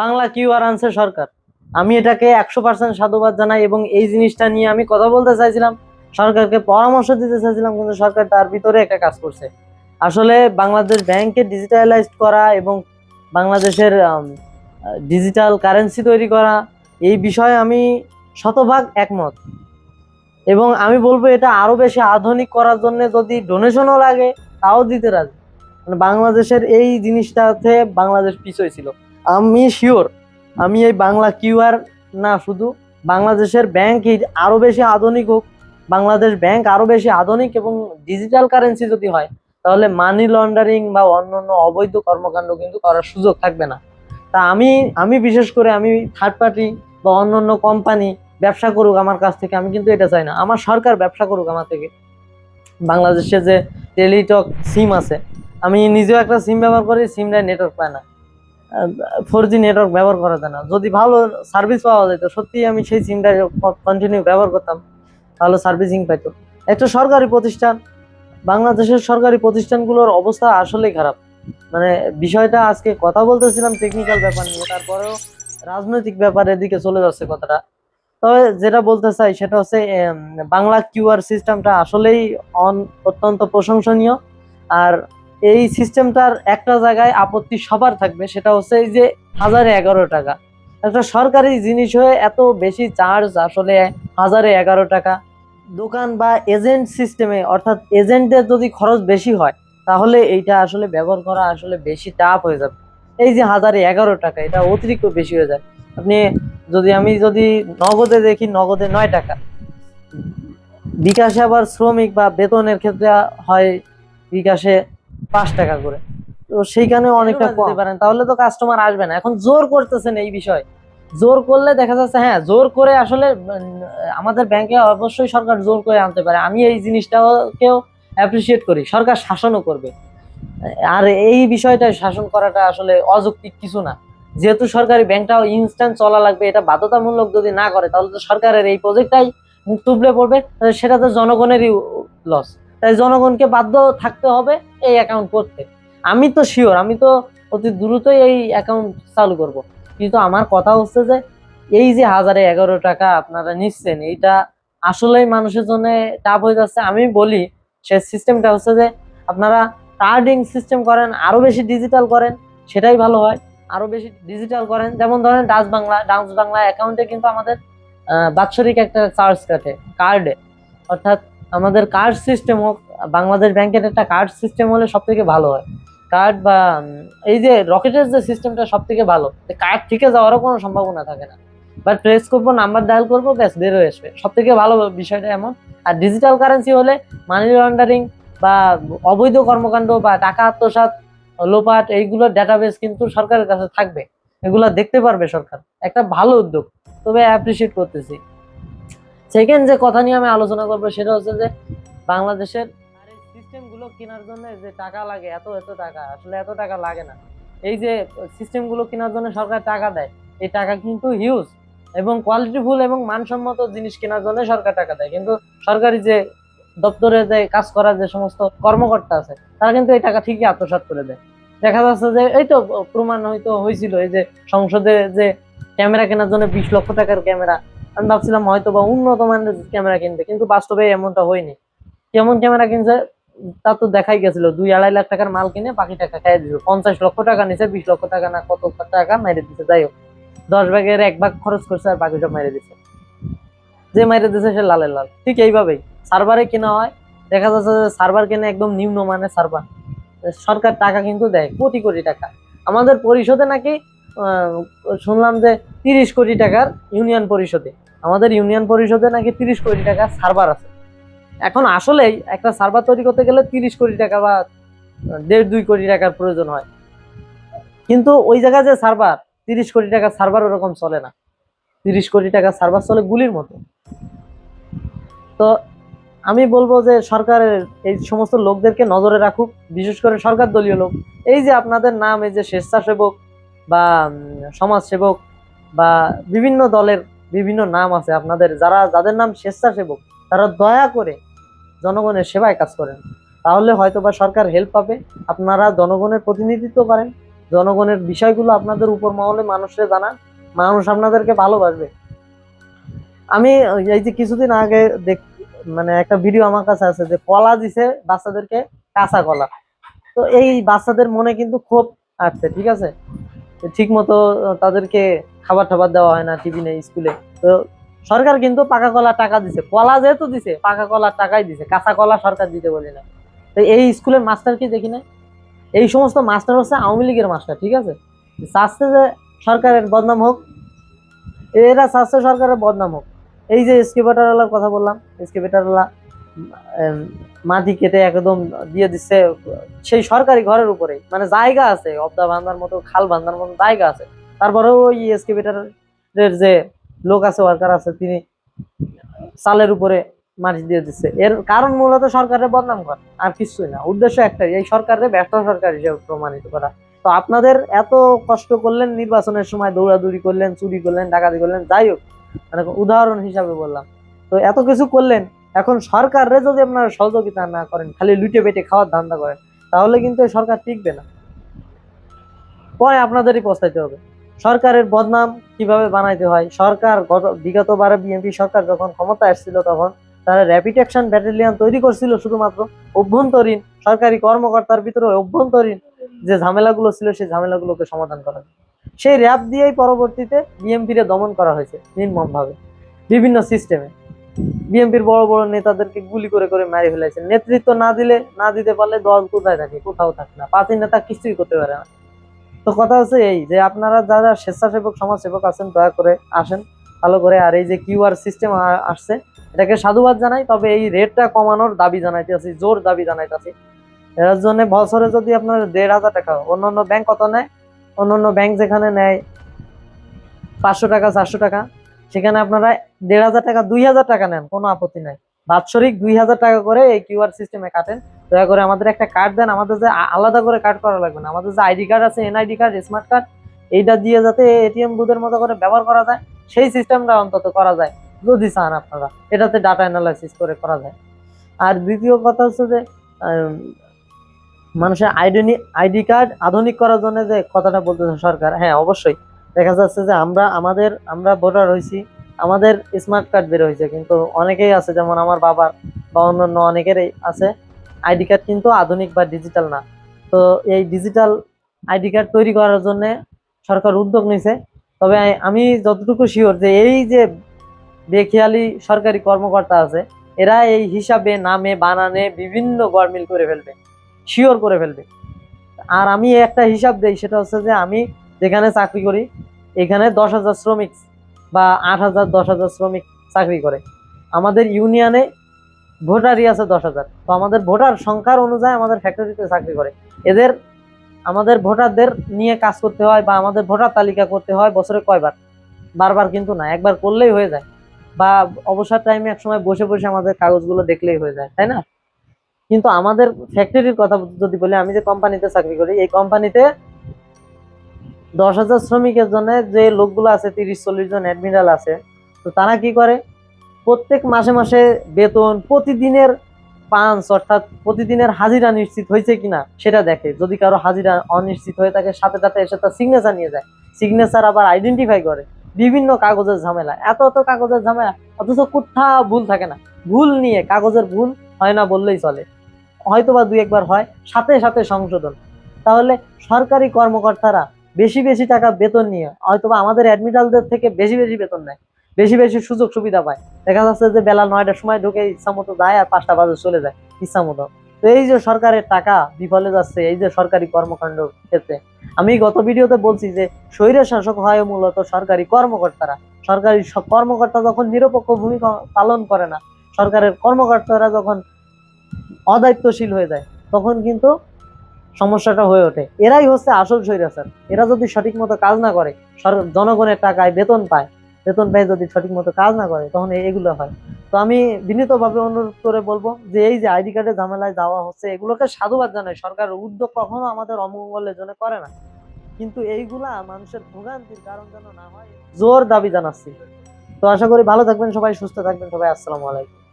Bangla QR আনছে সরকার। আমি এটাকে 100% সাধুবাদ জানাই এবং এই জিনিসটা নিয়ে আমি কথা বলতে চাইছিলাম, সরকারকে পরামর্শ দিতে চাইছিলাম, কিন্তু সরকার তার ভিতরে একটা কাজ করছে। আসলে বাংলাদেশ ব্যাংকে ডিজিটালাইজড করা এবং বাংলাদেশের ডিজিটাল কারেন্সি তৈরি করা, এই বিষয়ে আমি শতভাগ একমত। এবং আমি বলবো এটা আরো বেশি আধুনিক করার জন্য যদি ডোনেশনও লাগে তাও দিতে রাজি। মানে বাংলাদেশের এই জিনিসটাতে বাংলাদেশ পিছই ছিল। আমি শিওর আমি এই বাংলা কিউআর না, শুধু বাংলাদেশের ব্যাংক আরো বেশি আধুনিক হোক, বাংলাদেশ ব্যাংক আরো বেশি আধুনিক এবং ডিজিটাল কারেন্সি যদি হয়, তাহলে মানি লন্ডারিং বা অন্যান্য অবৈধ কর্মকাণ্ড কিন্তু করার সুযোগ থাকবে না। তা আমি আমি বিশেষ করে আমি থার্ড পার্টি বা অন্যান্য কোম্পানি ব্যবসা করুক আমার কাছ থেকে, আমি কিন্তু এটা চাই না। আমার সরকার ব্যবসা করুক আমার থেকে। বাংলাদেশে যে টেলিটক সিম আছে, আমি নিজেও একটা সিম ব্যবহার করি, সিমটায় নেটওয়ার্ক পায় না, 4G নেটওয়ার্ক ব্যবহার করা যায় না। যদি ভালো সার্ভিস পাওয়া যেত, সত্যি আমি সেই সিমটা কন্টিনিউ ব্যবহার করতাম, ভালো সার্ভিসিং পাইতো। একটা সরকারি প্রতিষ্ঠান, বাংলাদেশের সরকারি প্রতিষ্ঠানগুলোর অবস্থা আসলেই খারাপ। মানে বিষয়টা আজকে কথা বলতেছিলাম টেকনিক্যাল ব্যাপার নিয়ে, তারপরেও রাজনৈতিক ব্যাপারের দিকে চলে যাচ্ছে কথাটা। তবে যেটা বলতে চাই সেটা হচ্ছে বাংলা কিউআর সিস্টেমটা আসলেই অত্যন্ত প্রশংসনীয়। আর এই সিস্টেমটার একটা জায়গায় আপত্তি সবার থাকবে, সেটা হচ্ছে এই যে 1011 টাকা একটা সরকারি জিনিস হয়ে এত বেশি চার্জ, আসলে 1011 টাকা। দোকান বা এজেন্ট সিস্টেমে, অর্থাৎ এজেন্টের যদি খরচ বেশি হয়, তাহলে এইটা আসলে ব্যবহার করা আসলে বেশি টাফ হয়ে যাবে। এই যে 1011 টাকা, এটা অতিরিক্ত বেশি হয়ে যায়। আপনি আমি যদি নগদে দেখি, নগদে 9 টাকা, বিকাশে আবার শ্রমিক বা বেতনের ক্ষেত্রে হয় বিকাশে 5 টাকা করে। তো সেইখানে অনেকটা করতে পারেন, তাহলে তো কাস্টমার আসবে না। এখন জোর করতেছেন এই বিষয়, জোর করলে দেখা যাচ্ছে, হ্যাঁ জোর করে আসলে আমাদের ব্যাংকে অবশ্যই সরকার জোর করে আনতে পারে, আমি এই জিনিসটাকেও অ্যাপ্রিসিয়েট করি, সরকার শাসনও করবে। আর এই বিষয়টা শাসন করাটা আসলে অযৌক্তিক কিছু না। যেহেতু সরকারি ব্যাংকটাও ইনস্ট্যান্ট চলা লাগবে, এটা বাধ্যতামূলক যদি না করে, তাহলে তো সরকারের এই প্রজেক্টটাই মুখ তুবড়ে পড়বে, সেটা তো জনগণেরই লস। তাই জনগণকে বাধ্য থাকতে হবে এই অ্যাকাউন্ট করতে। আমি তো শিওর, আমি তো অতি দ্রুতই এই অ্যাকাউন্ট চালু করব। কিন্তু আমার কথা হচ্ছে যে এই যে 1011 টাকা আপনারা নিচ্ছেন, এইটা আসলেই মানুষের জন্য টাফ হয়ে যাচ্ছে। আমি বলি সে সিস্টেমটা হচ্ছে যে আপনারা কার্ডিং সিস্টেম করেন, আরো বেশি ডিজিটাল করেন, সেটাই ভালো হয়। আরো বেশি ডিজিটাল করেন, যেমন ধরেন ডাচ বাংলা অ্যাকাউন্টে কিন্তু আমাদের বাৎসরিক একটা চার্জ কাটে কার্ডে। অর্থাৎ আমাদের কার্ড সিস্টেম হোক, বাংলাদেশ ব্যাংকের একটা কার্ড সিস্টেম হলে সব থেকে ভালো হয়। কার্ড বা এই যে রকেটের যে সিস্টেমটা সব থেকে ভালো, কার্ড থেকে যাওয়ারও কোনো সম্ভাবনা থাকে না। বাট প্রেস করবো, নাম্বার ডায়াল করবো, ব্যাস বের হয়ে আসবে, সব থেকে ভালো বিষয়টা এমন। আর ডিজিটাল কারেন্সি হলে মানি লন্ডারিং বা অবৈধ কর্মকাণ্ড বা টাকা আত্মসাৎ, লোপাট, এইগুলোর ডেটাবেস কিন্তু সরকারের কাছে থাকবে, এগুলা দেখতে পারবে সরকার। একটা ভালো উদ্যোগ, তবে অ্যাপ্রিসিয়েট করতেছি। সেকেন্ড যে কথা নিয়ে আমি আলোচনা করবো সেটা হচ্ছে যে বাংলাদেশের সিস্টেম গুলো কেনার জন্য যে টাকা লাগে, এত এত টাকা, আসলে এত টাকা লাগে না। এই যে সিস্টেম গুলো কেনার জন্য সরকার টাকা দেয়, এই টাকা কিন্তু হিউজ, এবং কোয়ালিটিফুল এবং মানসম্মত জিনিস কেনার জন্য সরকার টাকা দেয়। কিন্তু সরকারি যে দপ্তরে যে কাজ করার যে সমস্ত কর্মকর্তা আছে, তারা কিন্তু এই টাকা ঠিকই আত্মসাৎ করে দেয়। দেখা যাচ্ছে যে এই তো প্রমাণ হয়তো হয়েছিল, এই যে সংসদে যে ক্যামেরা কেনার জন্য 20 লক্ষ টাকার ক্যামেরা, আমি ভাবছিলাম হয়তো বা উন্নত মানের ক্যামেরা কিনবে, কিন্তু বাস্তবে এমনটা হয়নি। কেমন ক্যামেরা কিনছে তা তো দেখাই গেছিল, 2-2.5 লাখ টাকার মাল কিনে বাকি টাকা খাই দিল। 50 লক্ষ টাকা নিচে, 20 লক্ষ টাকা না কত টাকা মেরে দিচ্ছে। যাই হোক, 10 ভাগের 1 ভাগ খরচ করছে আর বাকি সব মেরে দিচ্ছে। যে মেরে দিচ্ছে সে লালের লাল। ঠিক এইভাবেই সার্ভারে কেনা হয়, দেখা যাচ্ছে যে সার্ভার কিনে একদম নিম্নমানের সার্ভার, সরকার টাকা কিন্তু দেয় কোটি কোটি টাকা। আমাদের পরিষদে নাকি শুনলাম যে 30 কোটি টাকার ইউনিয়ন পরিষদে, আমাদের ইউনিয়ন পরিষদে নাকি 30 কোটি টাকার সার্ভার আছে। এখন আসলে একটা সার্ভার তৈরি করতে গেলে 30 কোটি টাকা বা 1.5-2 কোটি টাকার প্রয়োজন হয়, কিন্তু ওই জায়গায় যে সার্ভার, 30 কোটি টাকার সার্ভার ওরকম চলে না। 30 কোটি টাকার সার্ভার চলে গুলির মতো। তো আমি বলবো যে সরকারের এই সমস্ত লোকদেরকে নজরে রাখুক, বিশেষ করে সরকার দলীয় লোক। এই যে আপনাদের নাম, এই যে স্বেচ্ছাসেবক বা সমাজসেবক বা বিভিন্ন দলের বিভিন্ন নাম আছে আপনাদের, যাদের নাম স্বেচ্ছাসেবক, তারা দয়া করে জনগণের সেবায় কাজ করেন, তাহলে হয়তো বা সরকার হেল্প পাবে। আপনারা জনগণের প্রতিনিধিত্ব করেন, জনগণের বিষয়গুলো আপনাদের উপর মহলে মানুষকে জানান, মানুষ আপনাদেরকে ভালোবাসবে। আমি এই যে কিছুদিন আগে মানে একটা ভিডিও আমার কাছে আছে যে কলা দিছে বাচ্চাদেরকে, কাঁচা কলা। তো এই বাচ্চাদের মনে কিন্তু ক্ষোভ আসছে, ঠিক আছে, ঠিক মতো তাদেরকে খাবার টাবার দেওয়া হয় না, টিফিনে, স্কুলে। তো সরকার কিন্তু পাকা কলার টাকা দিছে, কলা যেহেতু দিছে পাকা কলার টাকাই দিছে, কাঁচা কলা সরকার দিতে বলি না। তো এই স্কুলের মাস্টার কি দেখি না, এই সমস্ত মাস্টার হচ্ছে আওয়ামী লীগের মাস্টার, ঠিক আছে, চাচ্ছে যে সরকারের বদনাম হোক, এরা চাচ্ছে সরকারের বদনাম হোক। এই যে এক্সকেভেটরওয়ালার কথা বললাম, এক্সকেভেটরওয়ালা মাটি কেটে একদম দিয়ে দিচ্ছে সেই সরকারি ঘরের উপরে, মানে জায়গা আছে, অবদা বান্ধার মতো, খাল বান্ধার মতো জায়গা আছে, তারপরেও ওই এক্সকেভেটরের যে লোক আছে, ওয়ার্কার আছে, তিনি চালের উপরে মাটি দিয়ে দিচ্ছে। এর কারণ মূলত সরকারের বদনাম করা, আর কিছুই না, উদ্দেশ্য একটাই, এই সরকারের ব্যর্থ সরকার হিসেবে প্রমাণিত করা। তো আপনাদের এত কষ্ট করলেন, নির্বাচনের সময় দৌড়াদৌড়ি করলেন, চুরি করলেন, ডাকাতি করলেন, যাই হোক, মানে উদাহরণ হিসাবে বললাম। তো এত কিছু করলেন, এখন সরকারে যদি আপনারা সহযোগিতা না করেন, খালি লুটে পেটে খাওয়ার ধান্দা করেন, তাহলে কিন্তু এই সরকার টিকবে না, পরে আপনাদেরই পস্তাইতে হবে। সরকারের বদনাম কিভাবে বানাইতে হয়, সরকার বিগতবারে বিএনপি সরকার যখন ক্ষমতা আসছিল, তখন তারা র্যাপিড অ্যাকশন ব্যাটালিয়ন তৈরি করছিল শুধুমাত্র অভ্যন্তরীণ সরকারি কর্মকর্তার ভিতরে অভ্যন্তরীণ যে ঝামেলাগুলো ছিল, সেই ঝামেলাগুলোকে সমাধান করা। সেই র্যাব দিয়েই পরবর্তীতে বিএনপির দমন করা হয়েছে নির্মম ভাবে, বিভিন্ন সিস্টেমে। বিএনপির বড় বড় নেতাদেরকে গুলি করে করে মারি ফেলেছে, নেতৃত্ব না দিতে পারলে দল কোথায় থাকে, কোথাও থাকে না, পার্টি নেতা কিছুই করতে পারে না। তো কথা হচ্ছে এই যে আপনারা যারা স্বেচ্ছাসেবক সমাজসেবক আছেন, দয়া করে আসেন ভালো করে। আর এই যে কিউআর সিস্টেম আসছে, এটাকে সাধুবাদ জানাই, তবে এই রেটটা কমানোর দাবি জানাইতেছি, জোর দাবি জানাইতেছি। এর জন্য বছরে যদি আপনার ১,৫০০ টাকা, অন্যান্য ব্যাংক কত নেয়, অন্যান্য ব্যাংক যেখানে নেয় ৫০০ টাকা, ৪০০ টাকা, সেখানে আপনারা ১,৫০০ টাকা, ২,০০০ টাকা নেন, কোনো আপত্তি নাই। বাৎসরিক ২,০০০ টাকা করে এই কিউআর সিস্টেমে কাটেন। দয়া করে আমাদের একটা কার্ড দেন, আমাদের যে আলাদা করে কার্ড করা লাগবে না, আমাদের যে আইডি কার্ড আছে, এনআইডি কার্ড, স্মার্ট কার্ড, এইটা দিয়ে যাতে এটিএম বুথের মতো করে ব্যবহার করা যায়, সেই সিস্টেমটা অন্তত করা যায় যদি চান আপনারা, এটাতে ডাটা অ্যানালাইসিস করে করা যায়। আর দ্বিতীয় কথা হচ্ছে যে মানুষের আইডি কার্ড আধুনিক করার জন্য যে কথাটা বলতেছে সরকার, হ্যাঁ অবশ্যই দেখা যাচ্ছে যে আমরা ভোটার হয়েছি, আমাদের স্মার্ট কার্ড বের হয়েছে, কিন্তু অনেকেই আছে, যেমন আমার বাবার বা অন্যান্য অনেকেরই আছে আইডি কার্ড কিন্তু আধুনিক বা ডিজিটাল না। তো এই ডিজিটাল আইডি কার্ড তৈরি করার জন্য সরকার উদ্যোগ নিছে। তবে আমি যতটুকু শিওর যে এই যে বেখেয়ালি সরকারি কর্মকর্তা আছে, এরা এই হিসাবে নামে বানানে বিভিন্ন গরমিল করে ফেলবে, শিওর করে ফেলবে। আর আমি একটা হিসাব দেই, সেটা হচ্ছে যে আমি যেখানে চাকরি করি, এখানে ১০,০০০ শ্রমিক বা ৮,০০০, ১০,০০০ শ্রমিক চাকরি করে। আমাদের ইউনিয়নে ভোটারই আছে ১০,০০০। তো আমাদের ভোটার সংখ্যার অনুযায়ী আমাদের ফ্যাক্টরিতে চাকরি করে। এদের আমাদের ভোটারদের নিয়ে কাজ করতে হয়, বা আমাদের ভোটার তালিকা করতে হয় বছরে কয়বার, বারবার কিন্তু না, একবার করলেই হয়ে যায়, বা অবসর টাইমে এক সময় বসে বসে আমাদের কাগজগুলো দেখলেই হয়ে যায়, তাই না? কিন্তু আমাদের ফ্যাক্টরির কথা যদি বলি, আমি যে কোম্পানিতে চাকরি করি, এই কোম্পানিতে ১০,০০০ শ্রমিকের জন্য যে লোকগুলো আছে, ৩০-৪০ জন অ্যাডমিরাল আছে। তো তারা কি করে, প্রত্যেক মাসে মাসে বেতন, প্রতিদিনের পাঁচ, অর্থাৎ প্রতিদিনের হাজিরা নিশ্চিত হয়েছে কিনা সেটা দেখে। যদি কারো হাজিরা অনিশ্চিত হয়ে থাকে, সাথে সাথে এসে তার সিগনেচার নিয়ে যায়, সিগনেচার আবার আইডেন্টিফাই করে। বিভিন্ন কাগজের ঝামেলা, এত কাগজের ঝামেলা, অথচ কোথাও ভুল থাকে না। ভুল নিয়ে, কাগজের ভুল হয় না বললেই চলে, হয়তো বা ২-১ বার হয়, সাথে সাথে সংশোধন। তাহলে সরকারি কর্মকর্তারা বেশি বেশি টাকা বেতন নিয়ে হয়তোবা আমাদের অ্যাডমিরালদের থেকে বেশি বেশি বেতন নেয়, বেশি বেশি সুযোগ সুবিধা পায়। দেখা যাচ্ছে যে বেলা ৯টার সময় ঢুকে ইচ্ছা মতো যায়, আর ৫টা বাজে চলে যায় ইচ্ছা মতো। তো এই যে সরকারের টাকা বিফলে যাচ্ছে এই যে সরকারি কর্মকাণ্ড ক্ষেত্রে, আমি গত ভিডিওতে বলছি যে স্বৈর শাসক হয় মূলত সরকারি কর্মকর্তারা। সরকারি কর্মকর্তা যখন নিরপেক্ষ ভূমিকা পালন করে না, সরকারের কর্মকর্তারা যখন অদায়িত্বশীল হয়ে যায়, তখন কিন্তু সমস্যাটা হয়ে ওঠে। এরাই হচ্ছে আসল স্বৈরাচার। এরা যদি সঠিক মতো কাজ না করে, জনগণের টাকায় বেতন পায়, বেতন পেয়ে যদি সঠিক মতো কাজ না করে, তখন এগুলো হয়। তো আমি বিনীতভাবে অনুরোধ করে বলবো যে এই যে আইডি কার্ডের ঝামেলায় যাওয়া হচ্ছে, এগুলোকে সাধুবাদ জানাই। সরকারের উদ্যোগ কখনো আমাদের অমঙ্গলের জন্য করে না, কিন্তু এইগুলা মানুষের ভোগান্তির কারণ যেন না হয়, জোর দাবি জানাচ্ছি। তো আশা করি ভালো থাকবেন সবাই, সুস্থ থাকবেন সবাই। আসসালামু আলাইকুম।